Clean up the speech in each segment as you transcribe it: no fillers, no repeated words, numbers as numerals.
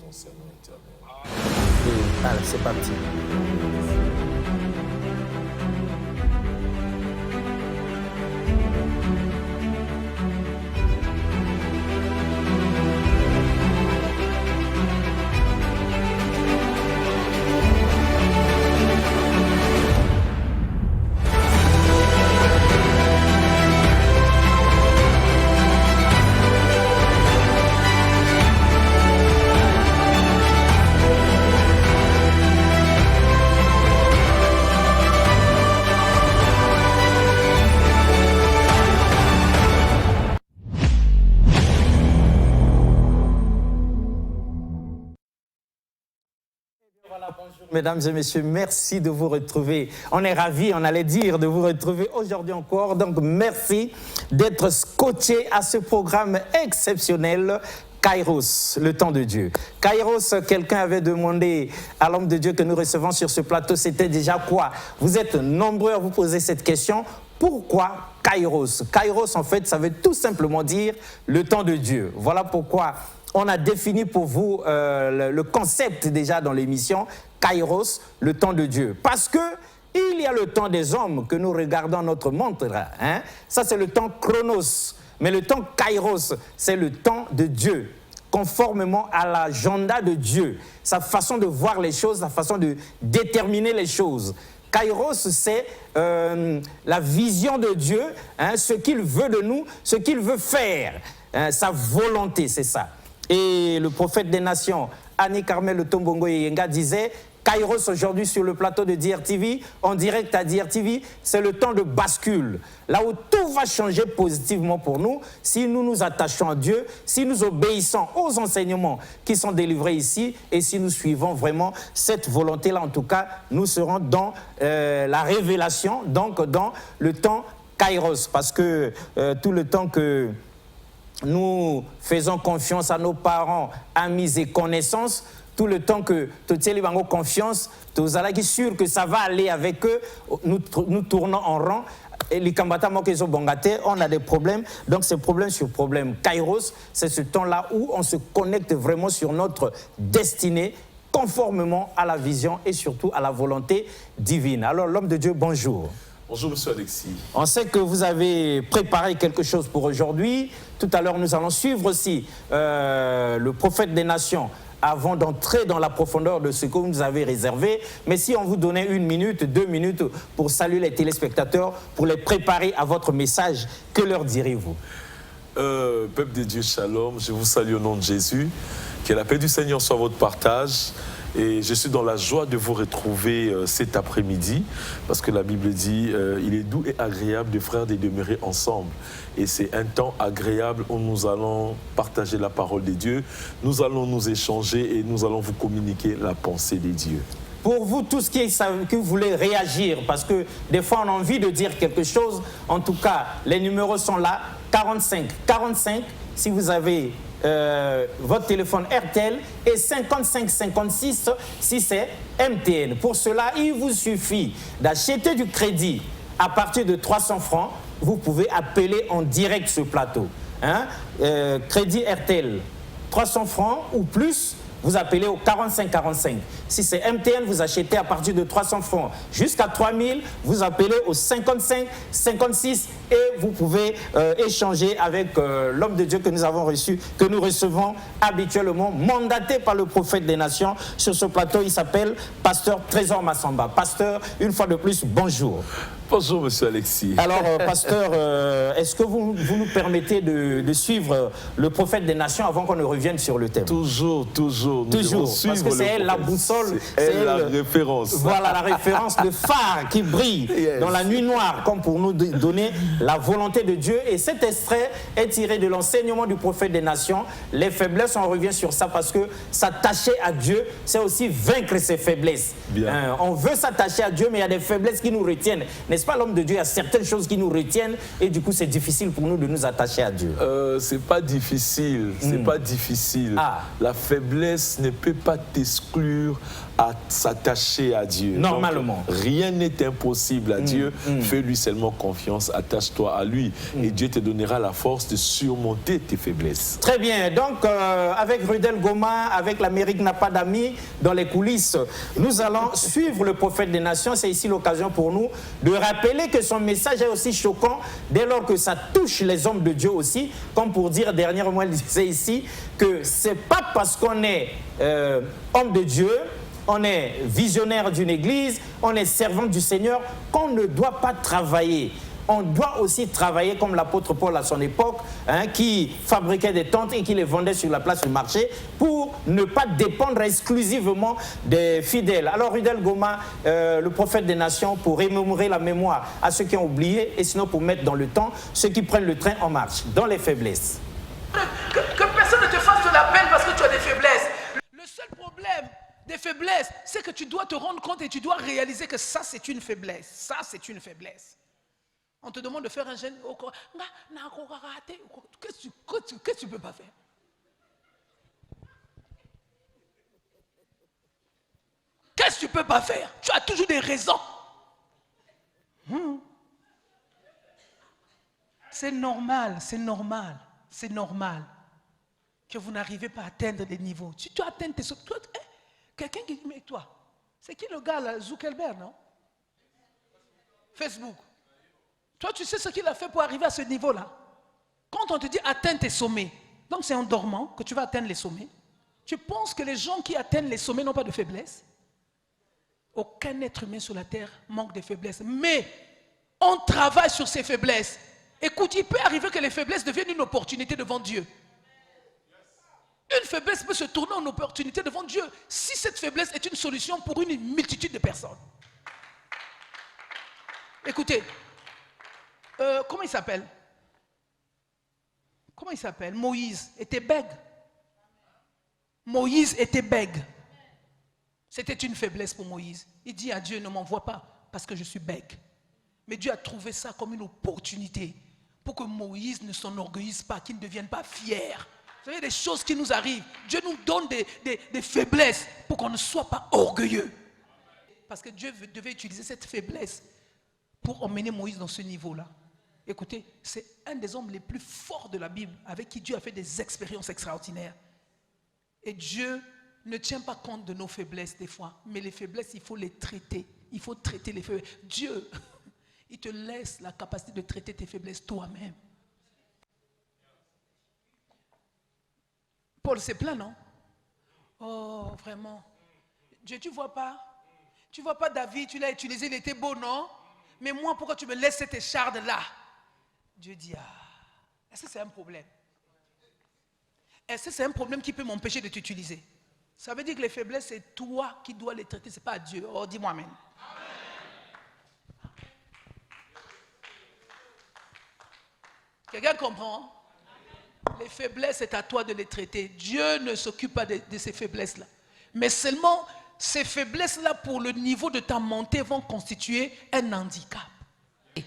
ton Seigneur éternel. Allez, c'est parti. Mesdames et messieurs, merci de vous retrouver. On est ravis, on allait dire, de vous retrouver aujourd'hui encore. Donc, merci d'être scotché à ce programme exceptionnel, Kairos, le temps de Dieu. Kairos, quelqu'un avait demandé à l'homme de Dieu que nous recevons sur ce plateau, c'était déjà quoi? Vous êtes nombreux à vous poser cette question. Pourquoi Kairos? Kairos, en fait, ça veut tout simplement dire le temps de Dieu. Voilà pourquoi on a défini pour vous le concept déjà dans l'émission, Kairos, le temps de Dieu. Parce que il y a le temps des hommes que nous regardons notre montre. Hein? Ça, c'est le temps chronos. Mais le temps Kairos, c'est le temps de Dieu, conformément à l'agenda de Dieu, sa façon de voir les choses, sa façon de déterminer les choses. Kairos, c'est la vision de Dieu, hein, ce qu'il veut de nous, ce qu'il veut faire, hein, sa volonté, c'est ça. Et le prophète des nations, Annie Carmel Tombongo Yenga, disait Kairos aujourd'hui sur le plateau de DRTV, en direct à DRTV, c'est le temps de bascule. Là où tout va changer positivement pour nous, si nous nous attachons à Dieu, si nous obéissons aux enseignements qui sont délivrés ici, et si nous suivons vraiment cette volonté-là, en tout cas, nous serons dans la révélation, donc dans le temps Kairos, parce que tout le temps que nous faisons confiance à nos parents, amis et connaissances, tout le temps que tu as confiance, tu es sûr que ça va aller avec eux, nous tournons en rang. Et les Kambata, on a des problèmes, donc c'est problème sur problème. Kairos, c'est ce temps-là où on se connecte vraiment sur notre destinée, conformément à la vision et surtout à la volonté divine. Alors, l'homme de Dieu, bonjour. Bonjour, monsieur Alexis. On sait que vous avez préparé quelque chose pour aujourd'hui. Tout à l'heure, nous allons suivre aussi le prophète des nations avant d'entrer dans la profondeur de ce que vous nous avez réservé. Mais si on vous donnait 1 minute, 2 minutes pour saluer les téléspectateurs, pour les préparer à votre message, que leur direz-vous? Peuple de Dieu, shalom, je vous salue au nom de Jésus. Que la paix du Seigneur soit votre partage. Et je suis dans la joie de vous retrouver cet après-midi, parce que la Bible dit il est doux et agréable de frères de demeurer ensemble. Et c'est un temps agréable où nous allons partager la parole de Dieu, nous allons nous échanger et nous allons vous communiquer la pensée de Dieu. Pour vous, tous qui vous voulez réagir, parce que des fois on a envie de dire quelque chose, en tout cas, les numéros sont là, 45 45, si vous avez votre téléphone RTL, et 55 56 si c'est MTN. Pour cela, il vous suffit d'acheter du crédit à partir de 300 francs. Vous pouvez appeler en direct ce plateau. Hein? Crédit RTL, 300 francs ou plus, vous appelez au 45 45. Si c'est MTN, vous achetez à partir de 300 francs jusqu'à 3000, vous appelez au 55 56 et vous pouvez échanger avec l'homme de Dieu que nous avons reçu, que nous recevons habituellement, mandaté par le prophète des nations. Sur ce plateau, il s'appelle Pasteur Trésor Massamba. Pasteur, une fois de plus, bonjour. Bonjour, monsieur Alexis. Alors, pasteur, est-ce que vous nous permettez de suivre le prophète des nations avant qu'on ne revienne sur le thème? Toujours. Toujours, parce que c'est elle la boussole, c'est elle la référence. Voilà, la référence, le phare qui brille dans la nuit noire, comme pour nous donner la volonté de Dieu. Et cet extrait est tiré de l'enseignement du prophète des nations. Les faiblesses, on revient sur ça parce que s'attacher à Dieu, c'est aussi vaincre ses faiblesses. On veut s'attacher à Dieu, mais il y a des faiblesses qui nous retiennent. N'est-ce pas, l'homme de Dieu? Il y a certaines choses qui nous retiennent et du coup, c'est difficile pour nous de nous attacher à Dieu. C'est pas difficile, c'est pas difficile. Ah. La faiblesse ne peut pas t'exclure à s'attacher à Dieu. Normalement. Donc, rien n'est impossible à Dieu. Fais-lui seulement confiance, attache-toi à lui. Et Dieu te donnera la force de surmonter tes faiblesses. Très bien. Donc, avec Rudel Goma, avec l'Amérique n'a pas d'amis, dans les coulisses, nous allons suivre le prophète des nations. C'est ici l'occasion pour nous de rappeler que son message est aussi choquant dès lors que ça touche les hommes de Dieu aussi. Comme pour dire, dernièrement, il disait ici que c'est pas parce qu'on est homme de Dieu, on est visionnaire d'une église, on est servant du Seigneur, qu'on ne doit pas travailler. On doit aussi travailler comme l'apôtre Paul à son époque, qui fabriquait des tentes et qui les vendait sur la place du marché pour ne pas dépendre exclusivement des fidèles. Alors Rudel Goma, le prophète des nations, pour remémorer la mémoire à ceux qui ont oublié et sinon pour mettre dans le temps ceux qui prennent le train en marche, dans les faiblesses. Que personne ne te fasse de la peine parce que tu as des faiblesses. Le seul problème des faiblesses, c'est que tu dois te rendre compte et tu dois réaliser que ça, c'est une faiblesse. Ça, c'est une faiblesse. On te demande de faire un jeûne. Qu'est-ce que tu ne peux pas faire? Qu'est-ce que tu ne peux pas faire? Tu as toujours des raisons. C'est normal, c'est normal, c'est normal que vous n'arrivez pas à atteindre des niveaux. Si tu atteins tes... Quelqu'un qui dit, mais toi, c'est qui le gars là, Zuckerberg, non? Facebook. Toi, tu sais ce qu'il a fait pour arriver à ce niveau-là? Quand on te dit atteins tes sommets, donc c'est en dormant que tu vas atteindre les sommets. Tu penses que les gens qui atteignent les sommets n'ont pas de faiblesse? Aucun être humain sur la terre manque de faiblesse. Mais on travaille sur ces faiblesses. Écoute, il peut arriver que les faiblesses deviennent une opportunité devant Dieu. Une faiblesse peut se tourner en opportunité devant Dieu si cette faiblesse est une solution pour une multitude de personnes. Écoutez, comment il s'appelle? Comment il s'appelle? Moïse était bègue. Moïse était bègue. C'était une faiblesse pour Moïse. Il dit à Dieu, ne m'envoie pas parce que je suis bègue. Mais Dieu a trouvé ça comme une opportunité pour que Moïse ne s'enorgueillisse pas, qu'il ne devienne pas fier. Vous savez, des choses qui nous arrivent. Dieu nous donne des faiblesses pour qu'on ne soit pas orgueilleux. Parce que Dieu devait utiliser cette faiblesse pour emmener Moïse dans ce niveau-là. Écoutez, c'est un des hommes les plus forts de la Bible, avec qui Dieu a fait des expériences extraordinaires. Et Dieu ne tient pas compte de nos faiblesses des fois, mais les faiblesses, il faut les traiter. Il faut traiter les faiblesses. Dieu, il te laisse la capacité de traiter tes faiblesses toi-même. Paul s'est plaint, non? Oh, vraiment. Dieu, tu vois pas? Tu vois pas David, tu l'as utilisé, il était beau, non? Mais moi, pourquoi tu me laisses cette écharde-là? Dieu dit, est-ce que c'est un problème? Est-ce que c'est un problème qui peut m'empêcher de t'utiliser? Ça veut dire que les faiblesses, c'est toi qui dois les traiter, ce n'est pas Dieu. Oh, dis-moi amen. Quelqu'un comprend? Les faiblesses, c'est à toi de les traiter. Dieu ne s'occupe pas de ces faiblesses-là. Mais seulement, ces faiblesses-là, pour le niveau de ta montée, vont constituer un handicap. Il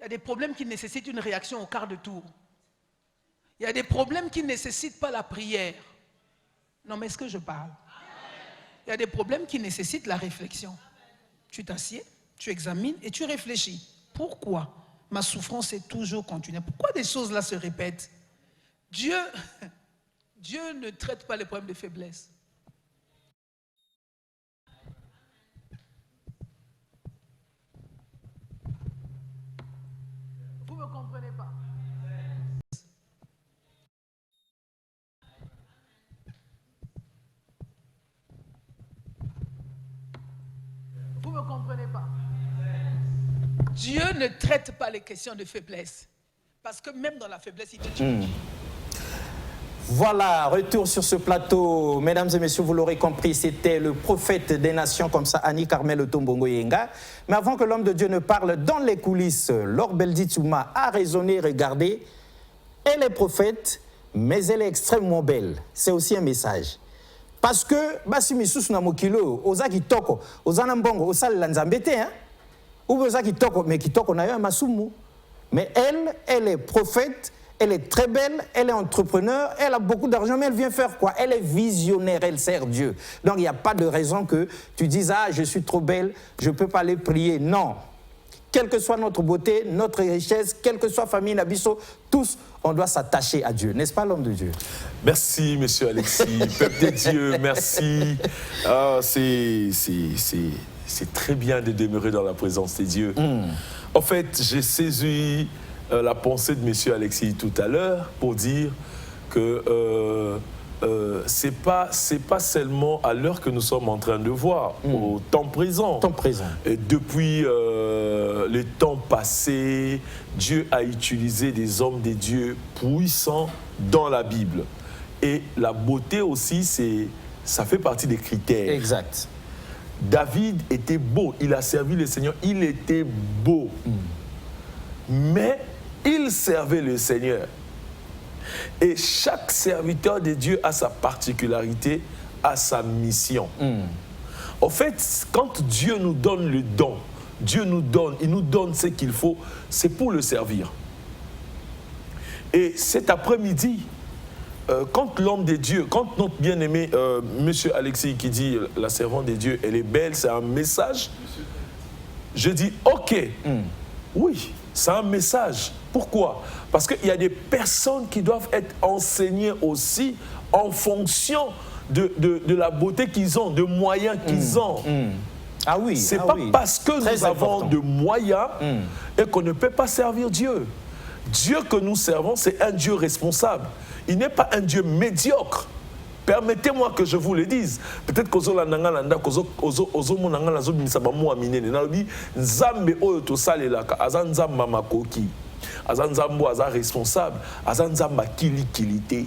y a des problèmes qui nécessitent une réaction au quart de tour. Il y a des problèmes qui ne nécessitent pas la prière. Non, mais est-ce que je parle? Il y a des problèmes qui nécessitent la réflexion. Tu t'assieds, tu examines et tu réfléchis. Pourquoi ma souffrance est toujours continue? Pourquoi des choses là se répètent? Dieu ne traite pas les problèmes de faiblesse. Vous ne me comprenez pas? Vous ne me comprenez pas? Dieu ne traite pas les questions de faiblesse. Parce que même dans la faiblesse, il te tue. Voilà, retour sur ce plateau. Mesdames et messieurs, vous l'aurez compris, c'était le prophète des nations comme ça, Annie Carmel Tombongo Yenga. Mais avant que l'homme de Dieu ne parle, dans les coulisses, Laure Beldi Touma a raisonné, regardé. Elle est prophète, mais elle est extrêmement belle. C'est aussi un message. Parce que, basi misusu na mokilo, ozaki toko, ozana mbongo, osal lanzambete, hein? Ou besoin kitoko, mais kitoko na yo masumu. Mais elle est prophète, elle est très belle, elle est entrepreneur, elle a beaucoup d'argent, mais elle vient faire quoi? Elle est visionnaire, elle sert Dieu. Donc il n'y a pas de raison que tu dises, ah, je suis trop belle, je ne peux pas aller prier. Non. Quelle que soit notre beauté, notre richesse, quelle que soit famille Nabiso, tous, on doit s'attacher à Dieu. N'est-ce pas, l'homme de Dieu? Merci, monsieur Alexis. Peuple de Dieu, merci. Ah, c'est très bien de demeurer dans la présence de Dieu. En fait, j'ai saisi la pensée de monsieur Alexis tout à l'heure pour dire que c'est pas seulement à l'heure que nous sommes en train de voir, au temps présent. Temps présent. Et depuis les temps passés, Dieu a utilisé des hommes de Dieu puissants dans la Bible. Et la beauté aussi, ça fait partie des critères. Exact. David était beau, il a servi le Seigneur, il était beau. Mais il servait le Seigneur. Et chaque serviteur de Dieu a sa particularité, a sa mission. En fait, quand Dieu nous donne le don, il nous donne ce qu'il faut, c'est pour le servir. Et cet après-midi, quand l'homme de Dieu, quand notre bien-aimé monsieur Alexis qui dit la servante de Dieu, elle est belle, c'est un message, je dis ok, oui, c'est un message. Pourquoi? Parce qu'il y a des personnes qui doivent être enseignées aussi en fonction de la beauté qu'ils ont, de moyens qu'ils ont. Ah oui. C'est pas parce que nous avons de moyens et qu'on ne peut pas servir Dieu. Dieu que nous servons, c'est un Dieu responsable. Il n'est pas un Dieu médiocre. Permettez-moi que je vous le dise. Peut-être que Azanzambo aza responsable, Azanzamba kili-kilité.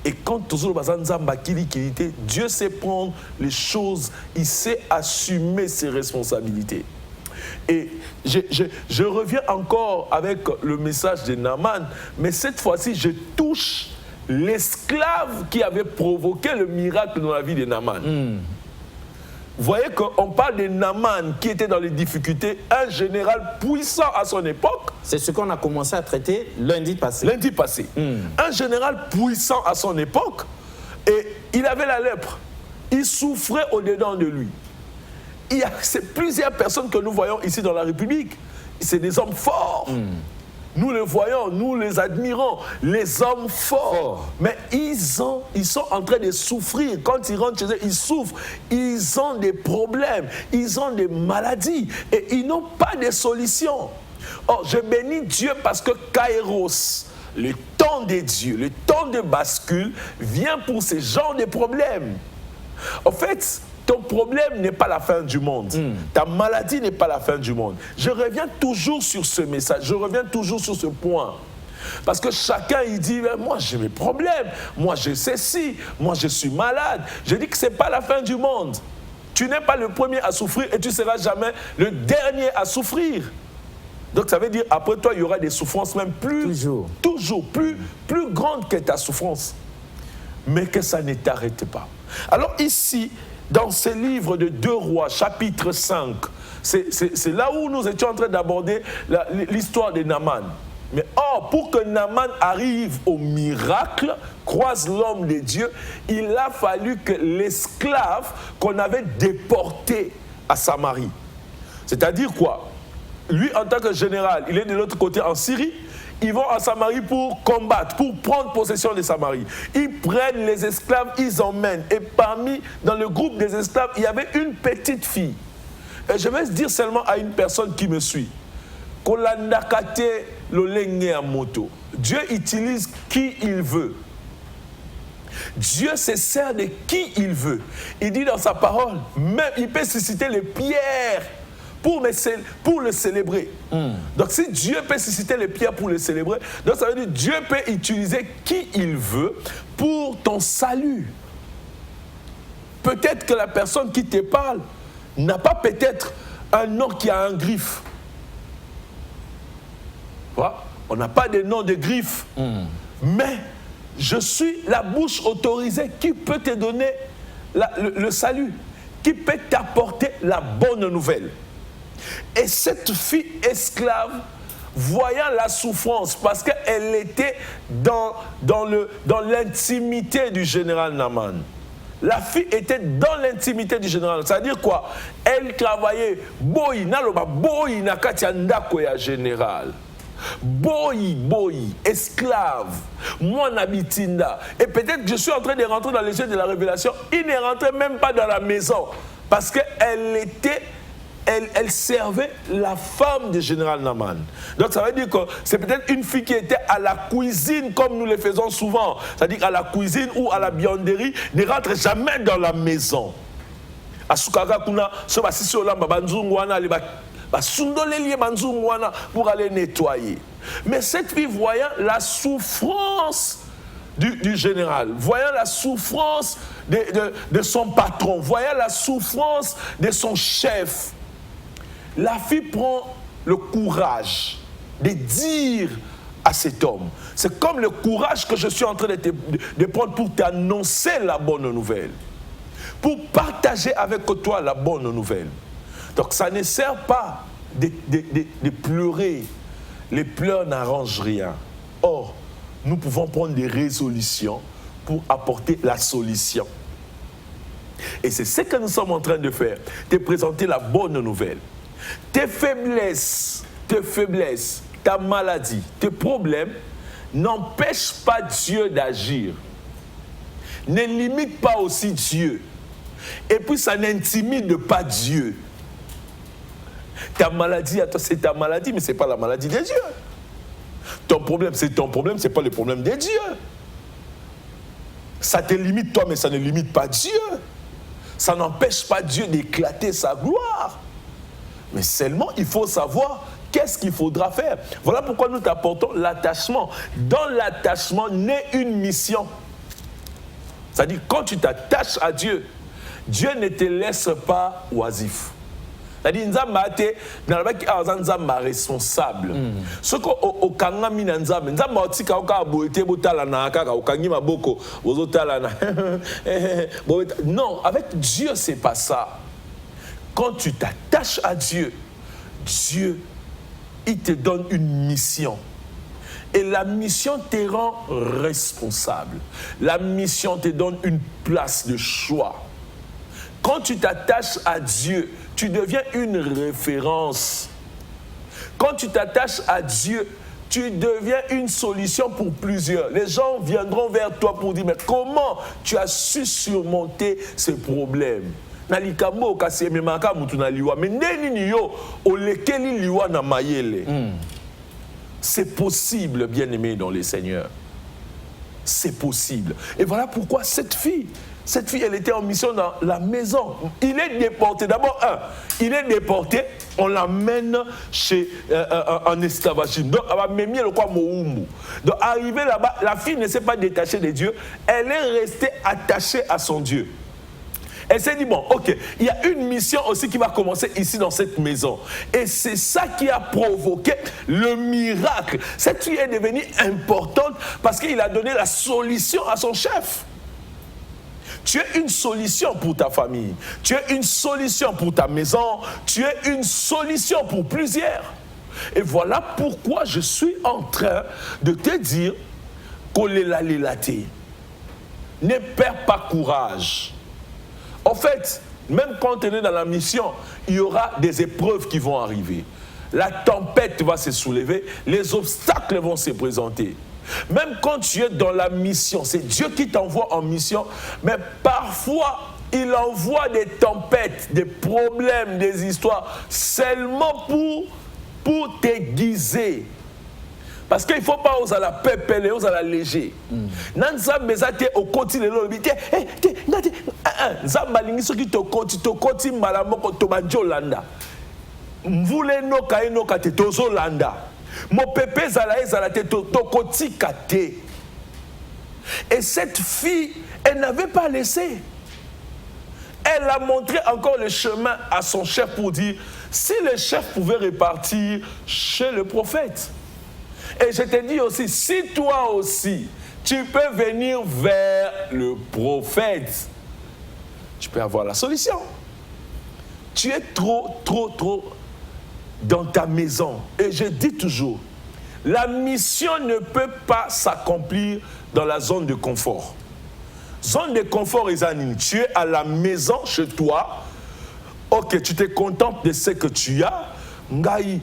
Et quand Azanzamba kili-kilité, Dieu sait prendre les choses, il sait assumer ses responsabilités. Et je reviens encore avec le message de Naaman, mais cette fois-ci, je touche l'esclave qui avait provoqué le miracle dans la vie de Naaman. Vous voyez qu'on parle de Naaman qui était dans les difficultés, un général puissant à son époque. C'est ce qu'on a commencé à traiter lundi passé. Lundi passé. Un général puissant à son époque, et il avait la lèpre. Il souffrait au-dedans de lui. Il y a plusieurs personnes que nous voyons ici dans la République. C'est des hommes forts. Nous les voyons, nous les admirons, les hommes forts. Mais ils sont en train de souffrir. Quand ils rentrent chez eux, ils souffrent. Ils ont des problèmes, ils ont des maladies et ils n'ont pas de solution. Or, je bénis Dieu parce que Kairos, le temps de Dieu, le temps de bascule, vient pour ces genres de problèmes. En fait, ton problème n'est pas la fin du monde. Ta maladie n'est pas la fin du monde. Je reviens toujours sur ce message. Je reviens toujours sur ce point. Parce que chacun, il dit, moi j'ai mes problèmes. Moi je sais si. Moi je suis malade. Je dis que ce n'est pas la fin du monde. Tu n'es pas le premier à souffrir et tu ne seras jamais le dernier à souffrir. Donc ça veut dire, après toi, il y aura des souffrances même plus grandes que ta souffrance. Mais que ça ne t'arrête pas. Alors ici, dans ce livre de 2 Rois, chapitre 5, c'est là où nous étions en train d'aborder l'histoire de Naaman. Mais or, pour que Naaman arrive au miracle, croise l'homme de Dieu, il a fallu que l'esclave qu'on avait déporté à Samarie, c'est-à-dire quoi? Lui, en tant que général, il est de l'autre côté en Syrie. Ils vont à Samarie pour combattre, pour prendre possession de Samarie. Ils prennent les esclaves, ils emmènent. Et dans le groupe des esclaves, il y avait une petite fille. Et je vais dire seulement à une personne qui me suit. Dieu utilise qui il veut. Dieu se sert de qui il veut. Il dit dans sa parole, même il peut susciter les pierres pour le célébrer. Donc si Dieu peut susciter les pierres pour le célébrer, donc ça veut dire que Dieu peut utiliser qui il veut pour ton salut. Peut-être que la personne qui te parle n'a pas peut-être un nom qui a un griffe. Voilà. On n'a pas de nom de griffe. Mais je suis la bouche autorisée qui peut te donner le salut, qui peut t'apporter la bonne nouvelle. Et cette fille esclave, voyant la souffrance, parce qu'elle était dans l'intimité du général Naaman. La fille était dans l'intimité du général. C'est-à-dire quoi? Elle travaillait boy, naloba boy nakati andako ya général. Boy, esclave, moi nabitinda. Et peut-être que je suis en train de rentrer dans les yeux de la révélation. Il ne rentrait même pas dans la maison parce qu'elle servait la femme du général Naaman. Donc ça veut dire que c'est peut-être une fille qui était à la cuisine comme nous le faisons souvent. C'est-à-dire qu'à la cuisine ou à la vianderie, ne rentre jamais dans la maison. Pour aller nettoyer. Mais cette fille, voyant la souffrance du général, voyant la souffrance de son patron, voyant la souffrance de son chef, la fille prend le courage de dire à cet homme, c'est comme le courage que je suis en train de prendre pour t'annoncer la bonne nouvelle, pour partager avec toi la bonne nouvelle. Donc ça ne sert pas de pleurer. Les pleurs n'arrangent rien. Or, nous pouvons prendre des résolutions pour apporter la solution. Et c'est ce que nous sommes en train de faire, te présenter la bonne nouvelle. Tes faiblesses, ta maladie, tes problèmes n'empêchent pas Dieu d'agir. Ne limite pas aussi Dieu. Et puis ça n'intimide pas Dieu. Ta maladie, c'est ta maladie, mais ce n'est pas la maladie de Dieu. Ton problème, ce n'est pas le problème de Dieu. Ça te limite toi, mais ça ne limite pas Dieu. Ça n'empêche pas Dieu d'éclater sa gloire. Mais seulement, il faut savoir qu'est-ce qu'il faudra faire. Voilà pourquoi nous t'apportons l'attachement. Dans l'attachement naît une mission. C'est-à-dire, quand tu t'attaches à Dieu, Dieu ne te laisse pas oisif. C'est-à-dire, Nzamba responsable. Ce qu'on kangami Nzamba, Nzamba otika oka boete botala na kaka okangi maboko ozotala na. Non, avec Dieu c'est pas ça. Quand tu t'attaches à Dieu, Dieu il te donne une mission. Et la mission te rend responsable. La mission te donne une place de choix. Quand tu t'attaches à Dieu, tu deviens une référence. Quand tu t'attaches à Dieu, tu deviens une solution pour plusieurs. Les gens viendront vers toi pour dire, mais comment tu as su surmonter ce problème? C'est possible, bien-aimé dans les Seigneurs. C'est possible. Et voilà pourquoi cette fille, elle était en mission dans la maison. Il est déporté. D'abord, il est déporté, on l'amène en esclavagisme. Donc, arrivé là-bas, la fille ne s'est pas détachée de Dieu, elle est restée attachée à son Dieu. Elle s'est dit, bon, ok, il y a une mission aussi qui va commencer ici dans cette maison. Et c'est ça qui a provoqué le miracle. Cette fille est devenue importante parce qu'il a donné la solution à son chef. Tu es une solution pour ta famille. Tu es une solution pour ta maison. Tu es une solution pour plusieurs. Et voilà pourquoi je suis en train de te dire ne perds pas courage. En fait, même quand tu es dans la mission, il y aura des épreuves qui vont arriver. La tempête va se soulever, les obstacles vont se présenter. Même quand tu es dans la mission, c'est Dieu qui t'envoie en mission, mais parfois, il envoie des tempêtes, des problèmes, des histoires, seulement pour t'aiguiser. Parce qu'il ne faut pas oser la pépele, oser la léger. Nanza bezate au continent le bité. Nzamba lingi soki to koti malamoko to banjolanda. Mvule no kaino kate tozo landa. Mo pepe zala te to koti kate. Et cette fille, elle n'avait pas laissé. Elle a montré encore le chemin à son chef pour dire si le chef pouvait repartir chez le prophète. Et je te dis aussi, si toi aussi, tu peux venir vers le prophète, tu peux avoir la solution. Tu es trop dans ta maison. Et je dis toujours, la mission ne peut pas s'accomplir dans la zone de confort. Zone de confort, tu es à la maison chez toi. Ok, tu te contentes de ce que tu as. Je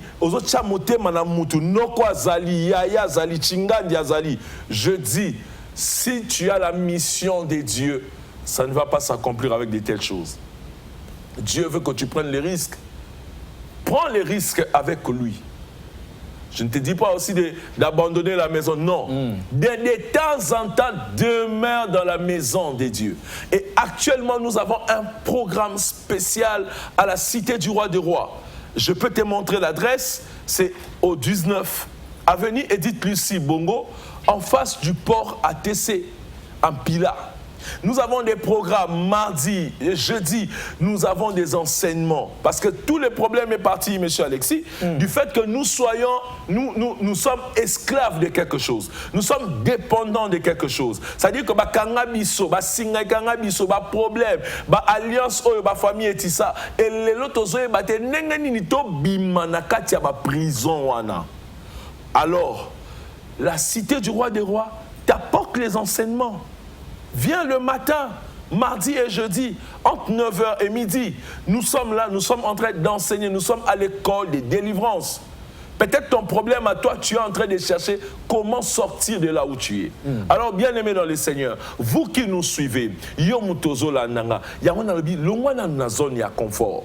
dis, si tu as la mission de Dieu, ça ne va pas s'accomplir avec de telles choses. Dieu veut que tu prennes les risques. Prends les risques avec lui. Je ne te dis pas aussi d'abandonner la maison, non. De temps en temps, demeure dans la maison de Dieu. Et actuellement, nous avons un programme spécial à la Cité du Roi des Rois. Je peux te montrer l'adresse, c'est au 19 avenue Edith Lucie Bongo, en face du port ATC, en Pila. Nous avons des programmes mardi et jeudi, nous avons des enseignements. Parce que tout le problème est parti, M. Alexis, du fait que nous sommes esclaves de quelque chose. Nous sommes dépendants de quelque chose. C'est-à-dire que kangabiso, singa kangabiso, problème, alliance, famille et tout ça. Et les autres, prison. Alors, la Cité du Roi des Rois t'apporte les enseignements. Viens le matin, mardi et jeudi, entre 9h et midi. Nous sommes là, nous sommes en train d'enseigner, nous sommes à l'école des délivrances. Peut-être ton problème à toi, tu es en train de chercher comment sortir de là où tu es. Alors, bien aimé dans le Seigneur, vous qui nous suivez, yomutozo la nanga, yamona lobi, longwana na zone ya confort.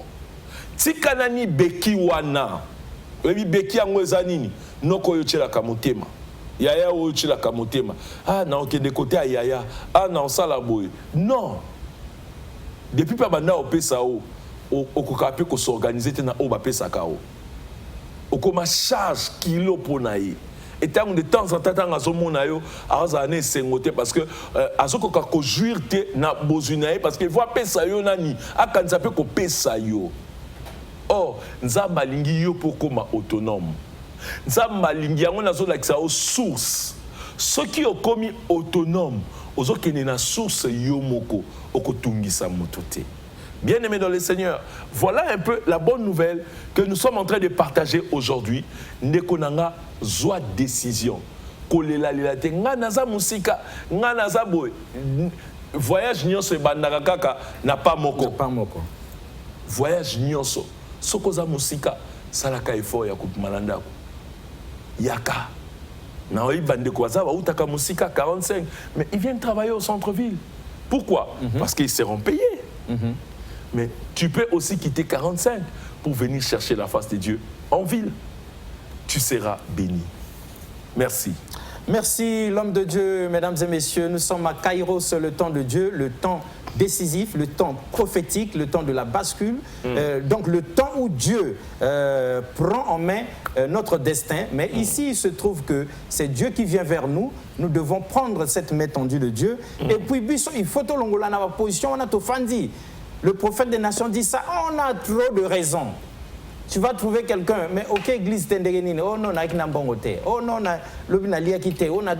Tikanani beki wana, lobi beki angwezanini, noko yochela kamutema. Yaya ochila kamotema. Ah na okende côté à Yaya. Ah na osala boy. Non. Depuis pas banda opesa o okokape ko s'organiser te na o ba pesa ka o. Okoma charge kilo ponaye. Et tant de temps en temps azomona yo azane sengote parce que azokoka ko jouir te na bozunaye parce que voit pesa yo nani akanza pe ko pesa yo. Oh, nzamba lingi yo pour koma autonome. Nzambalingi yango nazolakisa aux sources. Ceux qui ont commis autonome, aux autres qui na source yomoko, okotungisa motote. Bien-aimés dans le Seigneur, voilà un peu la bonne nouvelle que nous sommes en train de partager aujourd'hui. Nekonanga zoa décision. Kolela lelate nganaza musika, nganaza boy. Voyage nyonso bandaka kaka na pas moko. Voyage nyonso. Sokoza musika salaka effort ya kumalanda. Yaka. Naoui Bandeko Wazawa, Outaka Moussika 45. Mais ils viennent travailler au centre-ville. Pourquoi? Parce qu'ils seront payés. Mais tu peux aussi quitter 45 pour venir chercher la face de Dieu en ville. Tu seras béni. Merci. Merci l'homme de Dieu, mesdames et messieurs. Nous sommes à Kairos, le temps de Dieu, le temps décisif, le temps prophétique, le temps de la bascule. Donc le temps où Dieu prend en main notre destin. Mais ici, il se trouve que c'est Dieu qui vient vers nous. Nous devons prendre cette main tendue de Dieu. Et puis, il faut que l'on ait la position, on a tout fandi. Le prophète des nations dit ça, on a trop de raisons. Tu vas trouver quelqu'un, mais ok, église tendegenine, oh non, oh non,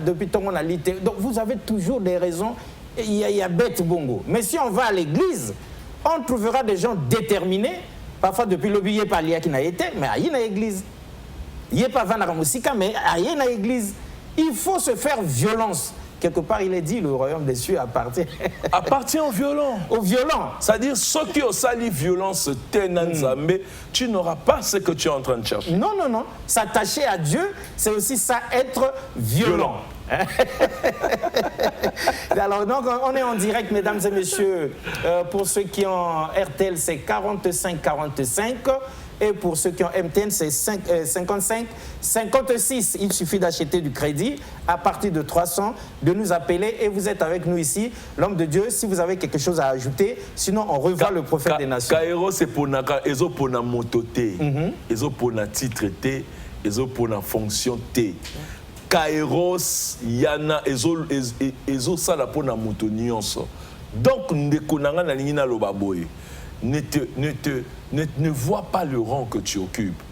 depuis ton on a lité. Donc vous avez toujours des raisons, il y a bête bongo. Mais si on va à l'église, on trouvera des gens déterminés, parfois depuis le billet par l'IA qui n'a été, mais il y a une église. Il n'y a pas de musique, mais il y a une église. Il faut se faire violence. Quelque part, il est dit, le royaume des cieux appartient aux violents. Aux violents. C'est-à-dire, ceux qui ont sali violence, tu n'auras pas ce que tu es en train de chercher. Non, non, non. S'attacher à Dieu, c'est aussi ça, être violent. Alors, donc, on est en direct, mesdames et messieurs. Pour ceux qui ont RTL, c'est 45-45. Et pour ceux qui ont MTN, c'est 55-56. Il suffit d'acheter du crédit à partir de 300, de nous appeler et vous êtes avec nous ici. L'homme de Dieu, si vous avez quelque chose à ajouter, sinon on revoit le prophète des nations. Kairos, c'est pour la mototé, c'est pour la titre, c'est pour la fonction. Kairos, yana, ezo sala pour la moto nyonso. Donc, ne vois pas le rang que tu occupes.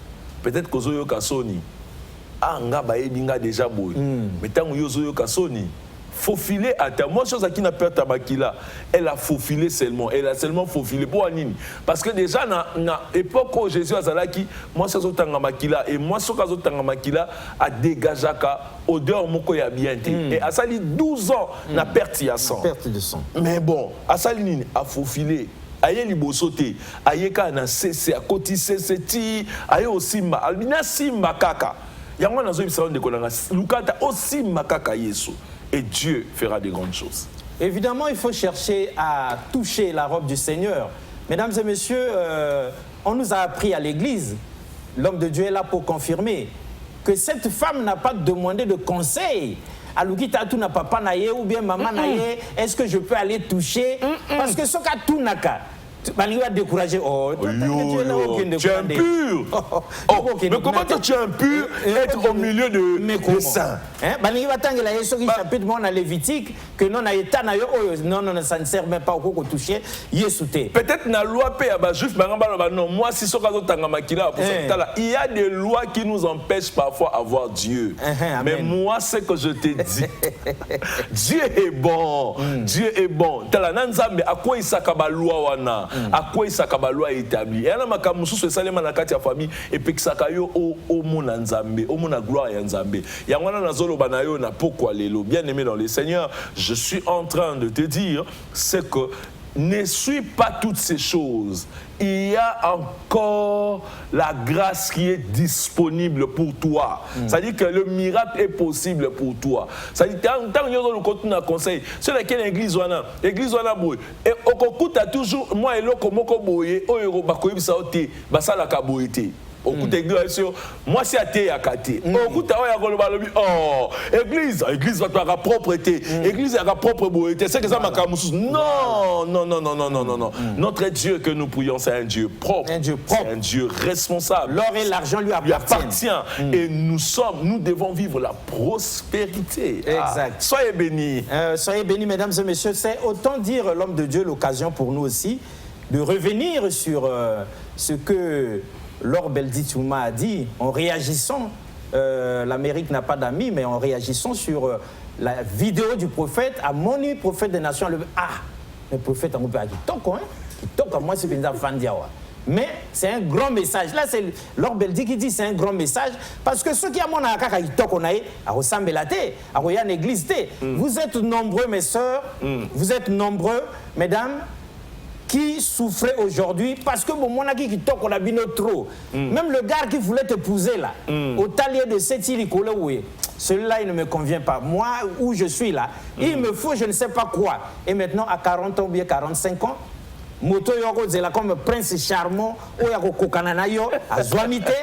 Peut-être que Zoyo Kasoni, nga ba ebinga déjà boy. Mais tant que Yozo Kasoni, faufilé à ta. Moi, chose à qui n'a pas ta makila, elle a faufilé seulement. Elle a seulement faufilé. Pour Anine. Parce que déjà, dans l'époque où Jésus a zalaki, moi, c'est autant makila. Et moi, ce que makila a dégagé odeur moko ya bien. Et à ça, 12 ans, n'a perte ya sang. Perte de sang. Mais bon, à ça, a faufilé. Aye libosote, aye ka na cc, à côté cc, aye aussi ma, albina si makaka. Yango na zo ibisa de kolanga, lukata aussi makaka yesu. Et Dieu fera de grandes choses. Évidemment, il faut chercher à toucher la robe du Seigneur. Mesdames et messieurs, on nous a appris à l'église, l'homme de Dieu est là pour confirmer, que cette femme n'a pas demandé de conseil. Alukita tu na papa naye ou bien maman naye, est-ce que je peux aller toucher? Parce que ce cas tout naka. Tu vas décourager. Oh, tu es impur. Mais comment tu es impur être au milieu de saints? Chapitre dans Lévitique que non non ça ne sert même pas au toucher. Peut-être na loi paix à juif non moi si il y a des lois qui nous empêchent parfois avoir Dieu. Mais moi ce que je te dis, Dieu est bon. Dieu est bon. Tala nanzambe à quoi il sakaba loi wana. À quoi il s'akaba loi établi. Et alors makamusu se salema na kati ya famille et puis sakayo au mona nzambe, au mona gloire ya nzambe. Ya wana na zolo banayo na pourquoi lelo. Bien aimé dans le Seigneur, je suis en train de te dire c'est que ne suis pas toutes ces choses. Il y a encore la grâce qui est disponible pour toi. C'est-à-dire que le miracle est possible pour toi. C'est-à-dire que tant que nous continuons à conseil, c'est laquelle l'église wana boy. Et au cours a toujours moi et l'autre moko boye, oyo bakoyi bisaote, basala kaboyete. Moi c'est athée à Kate. Oh, église va avoir propreté. Église a propre beauté. C'est que ça makamusu. Non. Notre Dieu que nous prions, c'est un Dieu propre. C'est un Dieu responsable. L'or et l'argent lui appartient. Et nous devons vivre la prospérité. Exact. Soyez bénis. Soyez bénis, mesdames et messieurs. C'est autant dire l'homme de Dieu l'occasion pour nous aussi de revenir sur ce que Laure Beldi-Touma a dit, en réagissant, l'Amérique n'a pas d'amis, mais en réagissant sur la vidéo du prophète, à Moni, prophète des nations, le prophète a dit, moi c'est une fan d'Yawa. Mais c'est un grand message. Là, c'est Laure Beldi qui dit c'est un grand message. Parce que ceux qui ont mon akaka, vous êtes nombreux, mes sœurs, vous êtes nombreux, mesdames, qui souffrait aujourd'hui parce que bon, mon aki qui toque on a bien trop. Même le gars qui voulait t'épouser là, au talier de cette île, celui-là il ne me convient pas. Moi où je suis là, il me faut je ne sais pas quoi. Et maintenant à 40 ans ou bien 45 ans, moto yoko zela comme prince charmant, oyako kokananayo, à Zouamité,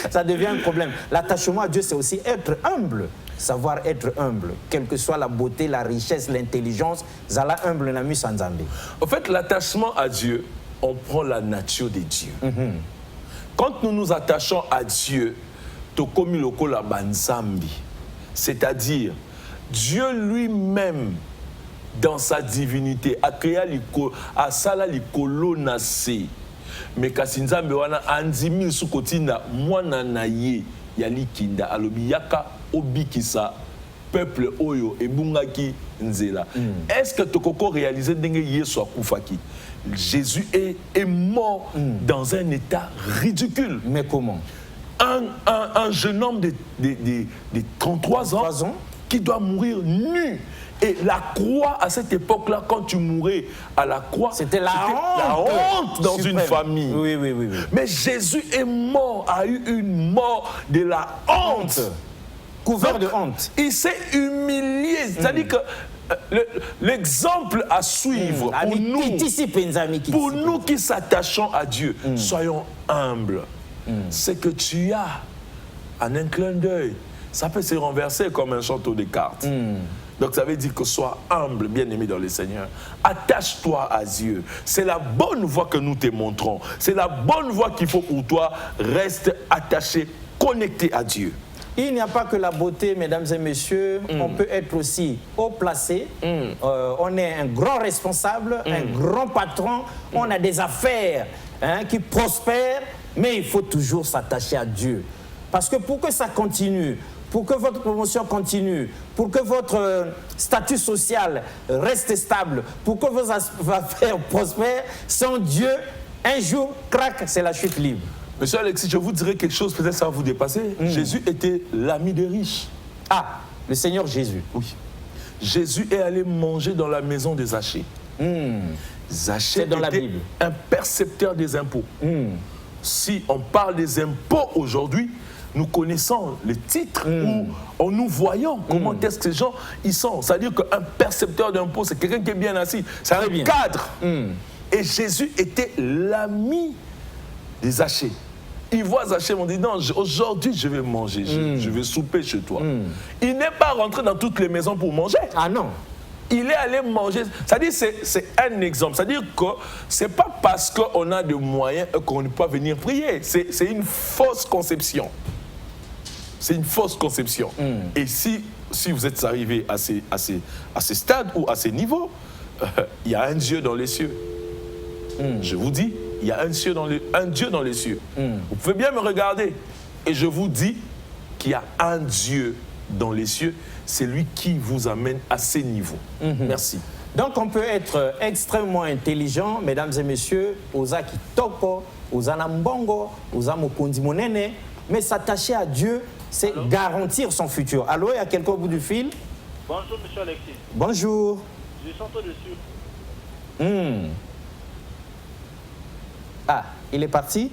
ça devient un problème. L'attachement à Dieu c'est aussi être humble. Savoir être humble, quelle que soit la beauté, la richesse, l'intelligence, zala humble nami sanzambe. En fait, l'attachement à Dieu, on prend la nature de Dieu. Quand nous nous attachons à Dieu, tokomi loko la banzambi, c'est-à-dire Dieu lui-même, dans sa divinité, a créé a sala likolo nase, mais kasinzambe wana anzimi sukotina mwana naye yali kinda alobi yaka obikisa peuple oyo ebungaki nzela. Est-ce que tokoko réaliser ndenge Yesu akufaki? Jésus est mort dans un état ridicule. Mais comment? Un jeune homme de 33 ans qui doit mourir nu. Et la croix, à cette époque-là, quand tu mourais à la croix, c'était la honte dans une famille. Oui. Mais Jésus est mort, a eu une mort de la honte. Couvert de honte. Il s'est humilié. C'est-à-dire que l'exemple à suivre pour nous qui s'attachons à Dieu, soyons humbles. C'est que tu as, en un clin d'œil, ça peut se renverser comme un château de cartes. Donc ça veut dire que sois humble, bien-aimé dans le Seigneur. Attache-toi à Dieu. C'est la bonne voie que nous te montrons. C'est la bonne voie qu'il faut pour toi. Reste attaché, connecté à Dieu. Il n'y a pas que la beauté, mesdames et messieurs. On peut être aussi haut placé. On est un grand responsable, un grand patron. On a des affaires qui prospèrent. Mais il faut toujours s'attacher à Dieu. Parce que pour que ça continue, pour que votre promotion continue, pour que votre statut social reste stable, pour que vos affaires prospèrent, sans Dieu, un jour, crac, c'est la chute libre. Monsieur Alexis, je vous dirais quelque chose, peut-être ça va vous dépasser. Jésus était l'ami des riches. Ah, le Seigneur Jésus. Oui. Jésus est allé manger dans la maison de Zachée. Zachée dans la était Bible. un percepteur des impôts. Si on parle des impôts aujourd'hui, nous connaissons les titres où en nous voyant comment est-ce que ces gens ils sont. C'est-à-dire qu'un percepteur d'impôts, c'est quelqu'un qui est bien assis. C'est un cadre. Et Jésus était l'ami des Zachée. Il voit Zachée, il dit non, aujourd'hui je vais manger, je vais souper chez toi. Il n'est pas rentré dans toutes les maisons pour manger. Ah non. Il est allé manger. C'est-à-dire, c'est un exemple. C'est-à-dire que ce n'est pas parce qu'on a des moyens qu'on ne peut pas venir prier. C'est une fausse conception. C'est une fausse conception. Et si vous êtes arrivé à ces stades ou à ces niveaux, il y a un Dieu dans les cieux. Je vous dis, il y a un Dieu dans les cieux. Vous pouvez bien me regarder. Et je vous dis qu'il y a un Dieu dans les cieux. C'est lui qui vous amène à ces niveaux. Merci. Donc on peut être extrêmement intelligent, mesdames et messieurs, oza kitoko, oza nambongo, oza mokundi monene, mais s'attacher à Dieu, c'est garantir son futur. Allô, il y a quelqu'un au bout du fil? Bonjour, monsieur Alexis. Bonjour. Je suis en train de suivre. Ah, il est parti?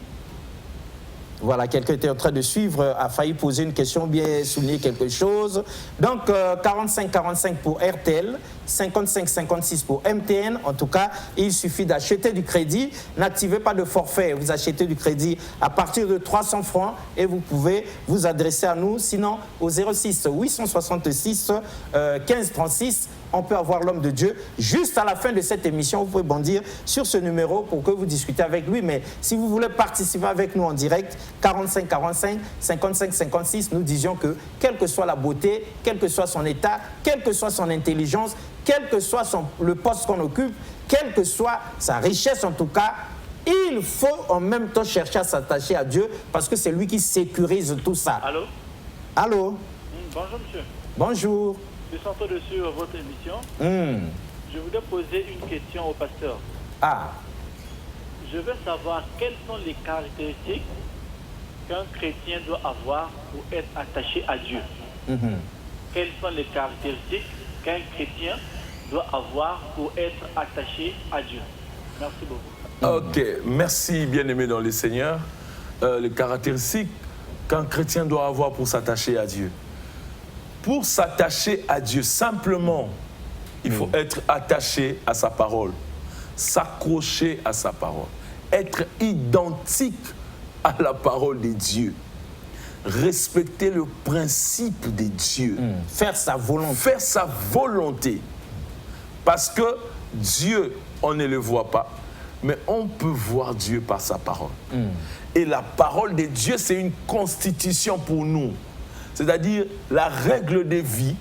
Voilà, quelqu'un était en train de suivre, a failli poser une question, bien souligner quelque chose. Donc, 45-45 pour RTL, 55-56 pour MTN. En tout cas, il suffit d'acheter du crédit. N'activez pas de forfait. Vous achetez du crédit à partir de 300 francs et vous pouvez vous adresser à nous. Sinon, au 06 866 15 36, on peut avoir l'homme de Dieu. Juste à la fin de cette émission, vous pouvez bondir sur ce numéro pour que vous discutez avec lui. Mais si vous voulez participer avec nous en direct, 45-45, 55-56, nous disions que quelle que soit la beauté, quel que soit son état, quelle que soit son intelligence, quel que soit le poste qu'on occupe, quelle que soit sa richesse en tout cas, il faut en même temps chercher à s'attacher à Dieu parce que c'est lui qui sécurise tout ça. Allô? Allô? Bonjour, monsieur. Bonjour. Je suis en train de suivre votre émission. Je voudrais poser une question au pasteur. Ah. Je veux savoir quelles sont les caractéristiques qu'un chrétien doit avoir pour être attaché à Dieu. Quelles sont les caractéristiques qu'un chrétien doit avoir pour être attaché à Dieu? Merci beaucoup. Ok, merci bien-aimé dans le Seigneur. Les caractéristiques qu'un chrétien doit avoir pour s'attacher à Dieu. Pour s'attacher à Dieu, simplement, il faut être attaché à sa parole, s'accrocher à sa parole, être identique à la parole de Dieu, respecter le principe de Dieu, faire sa volonté. Faire sa volonté. Parce que Dieu, on ne le voit pas, mais on peut voir Dieu par sa parole. Et la parole de Dieu, c'est une constitution pour nous. C'est-à-dire, la règle de vie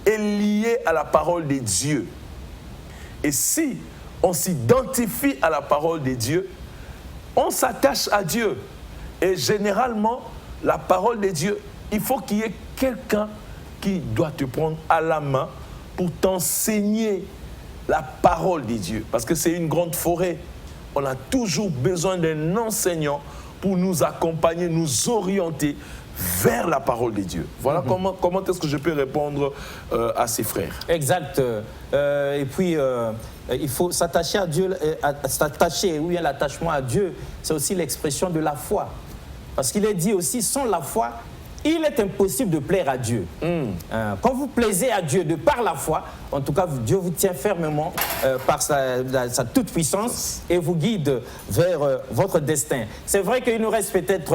est liée à la parole de Dieu. Et si on s'identifie à la parole de Dieu, on s'attache à Dieu. Et généralement, la parole de Dieu, il faut qu'il y ait quelqu'un qui doit te prendre à la main pour t'enseigner la parole de Dieu. Parce que c'est une grande forêt. On a toujours besoin d'un enseignant pour nous accompagner, nous orienter vers la parole de Dieu. Voilà comment est-ce que je peux répondre à ces frères. Exact. Et puis, il faut s'attacher à Dieu. S'attacher, oui, l'attachement à Dieu, c'est aussi l'expression de la foi. Parce qu'il est dit aussi, sans la foi, il est impossible de plaire à Dieu. Quand vous plaisez à Dieu de par la foi, en tout cas, Dieu vous tient fermement par sa toute-puissance et vous guide vers votre destin. C'est vrai qu'il nous reste peut-être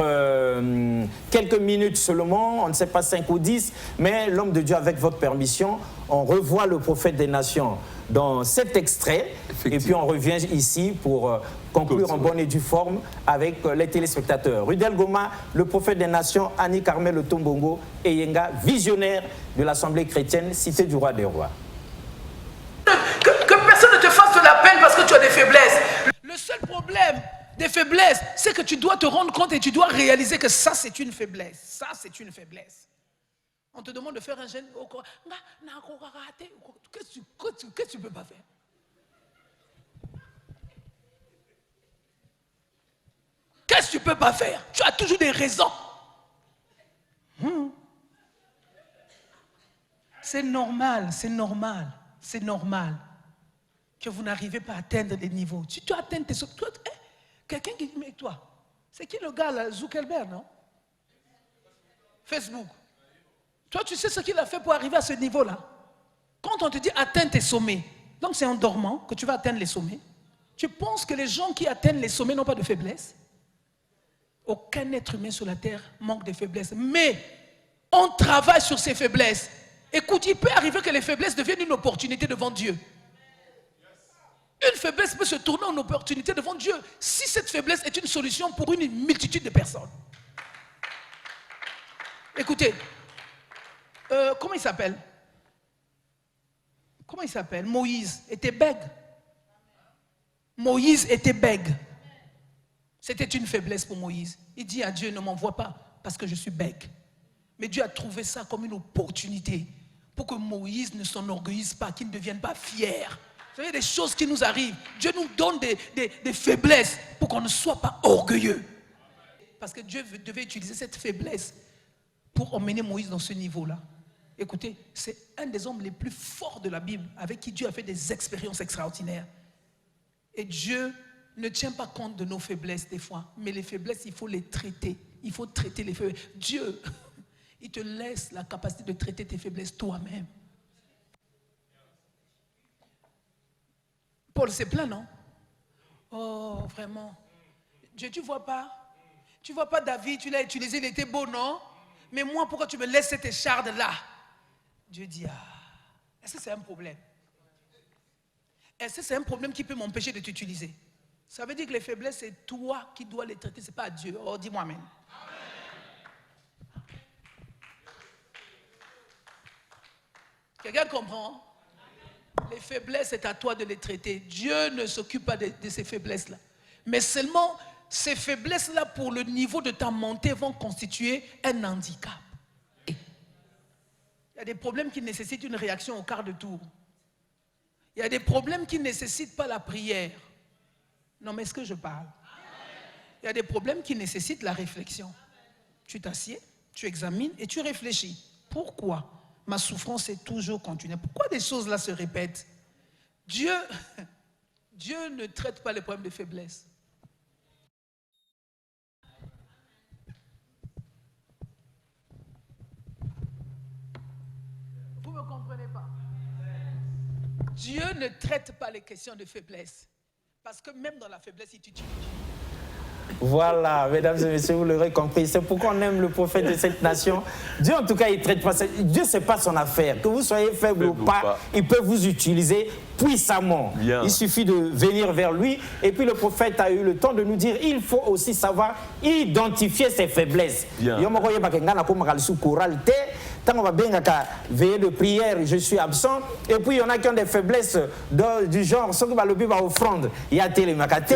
quelques minutes seulement, on ne sait pas 5 ou 10, mais l'homme de Dieu, avec votre permission, on revoit le prophète des nations dans cet extrait et puis on revient ici pour conclure en bonne et due forme avec les téléspectateurs. Rudel Goma, le prophète des nations, Annie Carmel Tombongo et Yenga, visionnaire de l'Assemblée chrétienne, cité du roi des rois. Que personne ne te fasse de la peine parce que tu as des faiblesses. Le seul problème des faiblesses, c'est que tu dois te rendre compte et tu dois réaliser que ça, c'est une faiblesse. Ça, c'est une faiblesse. On te demande de faire un jeûne. Qu'est-ce que tu ne peux pas faire? Qu'est-ce que tu ne peux pas faire? Tu as toujours des raisons. C'est normal, c'est normal, c'est normal que vous n'arrivez pas à atteindre des niveaux. Si tu atteins tes... Quelqu'un qui dit avec toi, c'est qui le gars là, Zuckerberg, non? Facebook. Toi, tu sais ce qu'il a fait pour arriver à ce niveau-là? Quand on te dit atteins tes sommets, donc c'est en dormant que tu vas atteindre les sommets. Tu penses que les gens qui atteignent les sommets n'ont pas de faiblesse? Aucun être humain sur la terre manque de faiblesse. Mais on travaille sur ces faiblesses. Écoute, il peut arriver que les faiblesses deviennent une opportunité devant Dieu. Une faiblesse peut se tourner en opportunité devant Dieu si cette faiblesse est une solution pour une multitude de personnes. Écoutez, comment il s'appelle? Comment il s'appelle? Moïse était bègue. Moïse était bègue. C'était une faiblesse pour Moïse. Il dit à Dieu, ne m'envoie pas parce que je suis bègue. Mais Dieu a trouvé ça comme une opportunité pour que Moïse ne s'enorgueillisse pas, qu'il ne devienne pas fier. Vous savez, des choses qui nous arrivent. Dieu nous donne des faiblesses pour qu'on ne soit pas orgueilleux. Parce que Dieu devait utiliser cette faiblesse pour emmener Moïse dans ce niveau-là. Écoutez, c'est un des hommes les plus forts de la Bible, avec qui Dieu a fait des expériences extraordinaires. Et Dieu ne tient pas compte de nos faiblesses des fois, mais les faiblesses, il faut les traiter. Il faut traiter les faiblesses. Dieu, il te laisse la capacité de traiter tes faiblesses toi-même. Paul s'est plaint, non? Oh, vraiment. Dieu, tu vois pas? Tu vois pas David, tu l'as utilisé, il était beau, non? Mais moi, pourquoi tu me laisses cette écharde-là? Dieu dit, est-ce que c'est un problème? Est-ce que c'est un problème qui peut m'empêcher de t'utiliser? Ça veut dire que les faiblesses, c'est toi qui dois les traiter, ce n'est pas Dieu. Oh, dis-moi amen. Quelqu'un comprend? Les faiblesses, c'est à toi de les traiter. Dieu ne s'occupe pas de ces faiblesses-là. Mais seulement, ces faiblesses-là, pour le niveau de ta montée, vont constituer un handicap. Il y a des problèmes qui nécessitent une réaction au quart de tour. Il y a des problèmes qui ne nécessitent pas la prière. Non, mais est-ce que je parle? Il y a des problèmes qui nécessitent la réflexion. Tu t'assieds, tu examines et tu réfléchis. Pourquoi ma souffrance est toujours continue? Pourquoi des choses là se répètent? Dieu ne traite pas les problèmes de faiblesse. Vous ne me comprenez pas? Dieu ne traite pas les questions de faiblesse. Parce que même dans la faiblesse, il t'utilise. Voilà, mesdames et messieurs, vous l'aurez compris. C'est pourquoi on aime le prophète de cette nation. Dieu, en tout cas, il ne traite pas ça. Dieu, ce n'est pas son affaire. Que vous soyez faible ou pas, il peut vous utiliser puissamment. Bien. Il suffit de venir vers lui. Et puis le prophète a eu le temps de nous dire, il faut aussi savoir identifier ses faiblesses. Quand on va bien veiller de prière, je suis absent. Et puis il y en a qui ont des faiblesses du genre, ce qui va le but va offrande. Il y a télémacate,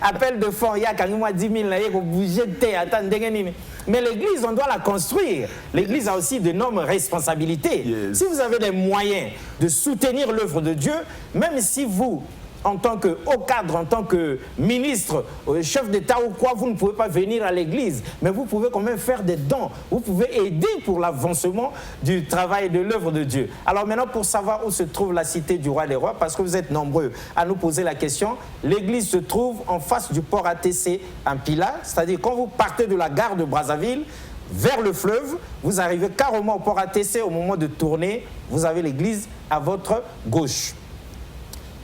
appel de fonds, il y a quand même 10 000, il y a bouger de mais l'église, on doit la construire. L'église a aussi d'énormes responsabilités. Yes. Si vous avez les moyens de soutenir l'œuvre de Dieu, même si vous, en tant que haut cadre, en tant que ministre, chef d'État ou quoi, vous ne pouvez pas venir à l'église, mais vous pouvez quand même faire des dons. Vous pouvez aider pour l'avancement du travail de l'œuvre de Dieu. Alors maintenant, pour savoir où se trouve la cité du roi des rois, parce que vous êtes nombreux à nous poser la question, l'église se trouve en face du port ATC en Pila, c'est-à-dire quand vous partez de la gare de Brazzaville vers le fleuve, vous arrivez carrément au port ATC, au moment de tourner, vous avez l'église à votre gauche.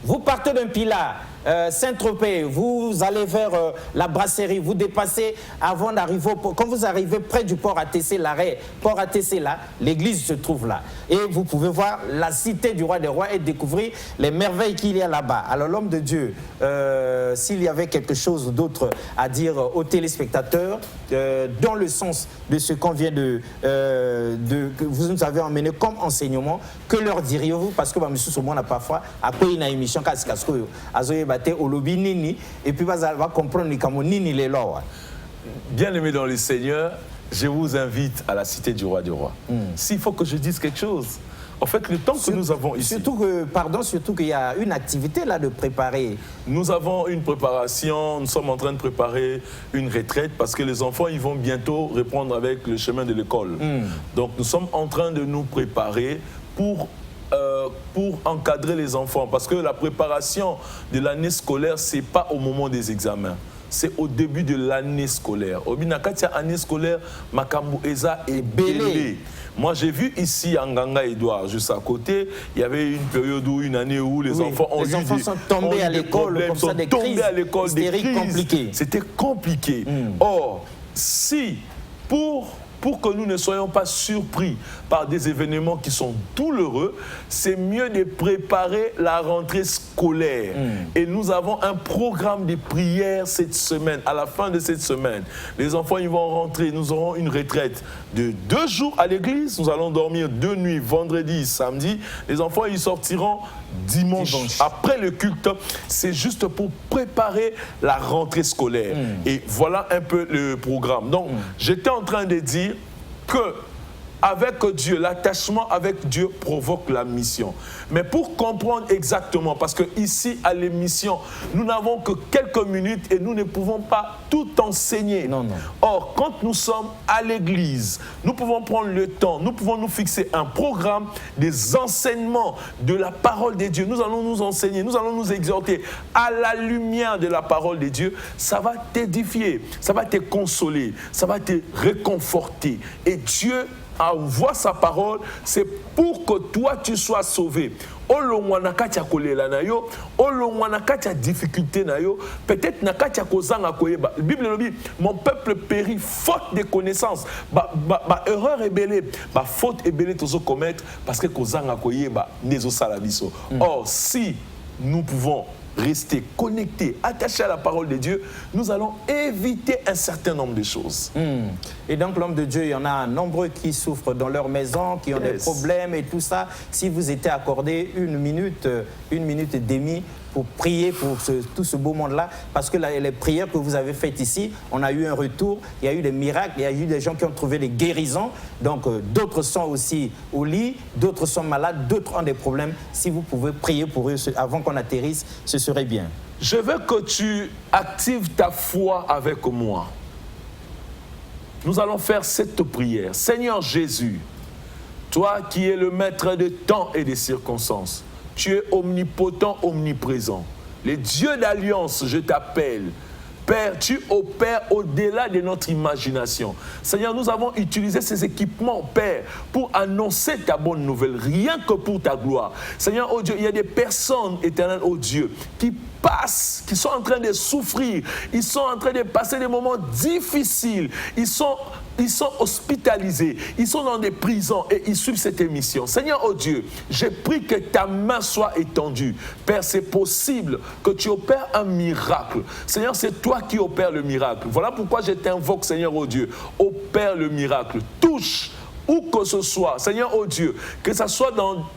Vous partez d'un Pilat, Saint-Tropez, vous allez vers la brasserie, vous dépassez avant d'arriver, quand vous arrivez près du port ATC, l'arrêt port ATC là, l'église se trouve là. Et vous pouvez voir la cité du roi des rois et découvrir les merveilles qu'il y a là-bas. Alors l'homme de Dieu, s'il y avait quelque chose d'autre à dire aux téléspectateurs, dans le sens de ce qu'on vient que vous nous avez emmené comme enseignement, que leur diriez-vous? Parce que M. Soumon a parfois appelé une émission Bien aimé dans les Seigneurs, je vous invite à la cité du roi des rois. S'il faut que je dise quelque chose, en fait, le temps que nous avons ici... Surtout qu'il y a une activité là de préparer. Nous avons une préparation, nous sommes en train de préparer une retraite parce que les enfants, ils vont bientôt reprendre avec le chemin de l'école. Donc, nous sommes en train de nous préparer pour encadrer les enfants. Parce que la préparation de l'année scolaire, ce n'est pas au moment des examens. C'est au début de l'année scolaire. Au Binakatia, année scolaire, Makambu Eza est belé. Moi, j'ai vu ici, à Nganga Edouard, juste à côté, il y avait une période où, une année où les enfants ont sont tombés à l'école, comme ça, des crises compliquées. C'était compliqué. Or, si, pour que nous ne soyons pas surpris par des événements qui sont douloureux, c'est mieux de préparer la rentrée scolaire. Et nous avons un programme de prière cette semaine. À la fin de cette semaine, les enfants ils vont rentrer. Nous aurons une retraite de 2 jours à l'église. Nous allons dormir 2 nuits, vendredi, samedi. Les enfants ils sortiront dimanche. Après le culte. C'est juste pour préparer la rentrée scolaire. Et voilà un peu le programme. Donc, j'étais en train de dire que avec Dieu, l'attachement avec Dieu provoque la mission. Mais pour comprendre exactement, parce que ici à l'émission, nous n'avons que quelques minutes et nous ne pouvons pas tout enseigner. Non. Or, quand nous sommes à l'église, nous pouvons prendre le temps, nous pouvons nous fixer un programme des enseignements de la parole de Dieu. Nous allons nous enseigner, nous allons nous exhorter à la lumière de la parole de Dieu. Ça va t'édifier, ça va te consoler, ça va te réconforter. Et Dieu envoie sa parole, c'est pour que toi tu sois sauvé. Olongwanaka kolela na yo, olongwanaka difficulté na yo, peut-être nakatia kozanga koyeba. La Bible dit mon peuple périt faute de connaissances. Erreur ébélée, faute ébélée tozo commettre parce que kozanga koyeba nezo salabiso. Or si nous pouvons rester connectés, attachés à la parole de Dieu, nous allons éviter un certain nombre de choses. Et donc l'homme de Dieu, il y en a nombreux qui souffrent dans leur maison, qui ont des problèmes et tout ça. Si vous étiez accordé 1 minute et demie pour prier pour tout ce beau monde-là, parce que les prières que vous avez faites ici, on a eu un retour, il y a eu des miracles, il y a eu des gens qui ont trouvé des guérisons. Donc d'autres sont aussi au lit, d'autres sont malades, d'autres ont des problèmes. Si vous pouvez prier pour eux avant qu'on atterrisse, ce serait bien. Je veux que tu actives ta foi avec moi. Nous allons faire cette prière. Seigneur Jésus, toi qui es le maître des temps et des circonstances, tu es omnipotent, omniprésent. Les dieux d'alliance, je t'appelle. Père, tu opères au-delà de notre imagination. Seigneur, nous avons utilisé ces équipements, Père, pour annoncer ta bonne nouvelle, rien que pour ta gloire. Seigneur, oh Dieu, il y a des personnes, éternelles, oh Dieu, qui passent, qui sont en train de souffrir, ils sont en train de passer des moments difficiles, ils sont hospitalisés, ils sont dans des prisons et ils suivent cette émission. Seigneur, oh Dieu, j'ai pris que ta main soit étendue. Père, c'est possible que tu opères un miracle. Seigneur, c'est toi qui opères le miracle. Voilà pourquoi je t'invoque, Seigneur, oh Dieu, opère le miracle. Touche où que ce soit, Seigneur, oh Dieu, que ce soit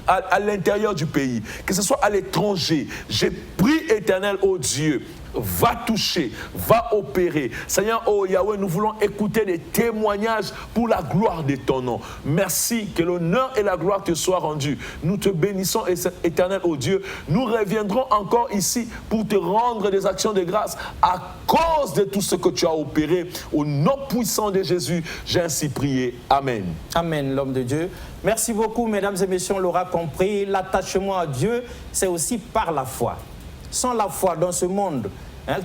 à l'intérieur du pays, que ce soit à l'étranger, j'ai pris, éternel, oh Dieu, va toucher, va opérer. Seigneur, oh Yahweh, nous voulons écouter des témoignages pour la gloire de ton nom. Merci, que l'honneur et la gloire te soient rendus. Nous te bénissons, éternel, oh Dieu. Nous reviendrons encore ici pour te rendre des actions de grâce à cause de tout ce que tu as opéré. Au nom puissant de Jésus, j'ai ainsi prié. Amen. Amen, l'homme de Dieu. Merci beaucoup, mesdames et messieurs, on l'aura compris. L'attachement à Dieu, c'est aussi par la foi. Sans la foi dans ce monde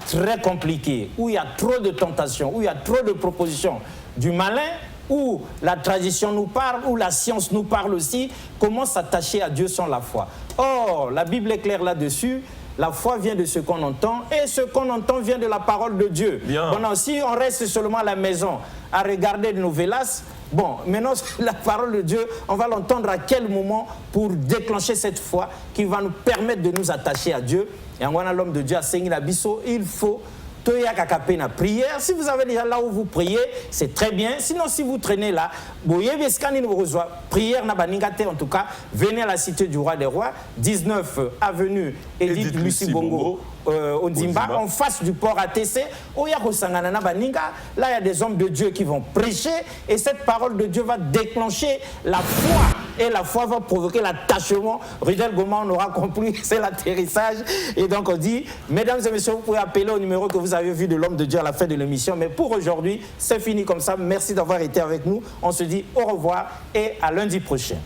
très compliqué, où il y a trop de tentations, où il y a trop de propositions du malin, où la tradition nous parle, où la science nous parle aussi, comment s'attacher à Dieu sans la foi? Or, la Bible est claire là-dessus. La foi vient de ce qu'on entend et ce qu'on entend vient de la parole de Dieu. Maintenant, si on reste seulement à la maison à regarder de novelas, bon, maintenant la parole de Dieu, on va l'entendre à quel moment pour déclencher cette foi qui va nous permettre de nous attacher à Dieu. Et en voyant l'homme de Dieu à Seigneur Abisso, il faut la prière. Si vous avez déjà là où vous priez, c'est très bien. Sinon, si vous traînez là, prière n'a en tout cas, venez à la cité du roi des rois, 19 avenue Edith Lucie Bongo. Ondimba, en face du port ATC, là il y a des hommes de Dieu qui vont prêcher et cette parole de Dieu va déclencher la foi et la foi va provoquer l'attachement. Ridel Goma, on aura compris, c'est l'atterrissage. Et donc on dit, mesdames et messieurs, vous pouvez appeler au numéro que vous avez vu de l'homme de Dieu à la fin de l'émission. Mais pour aujourd'hui, c'est fini comme ça. Merci d'avoir été avec nous. On se dit au revoir et à lundi prochain.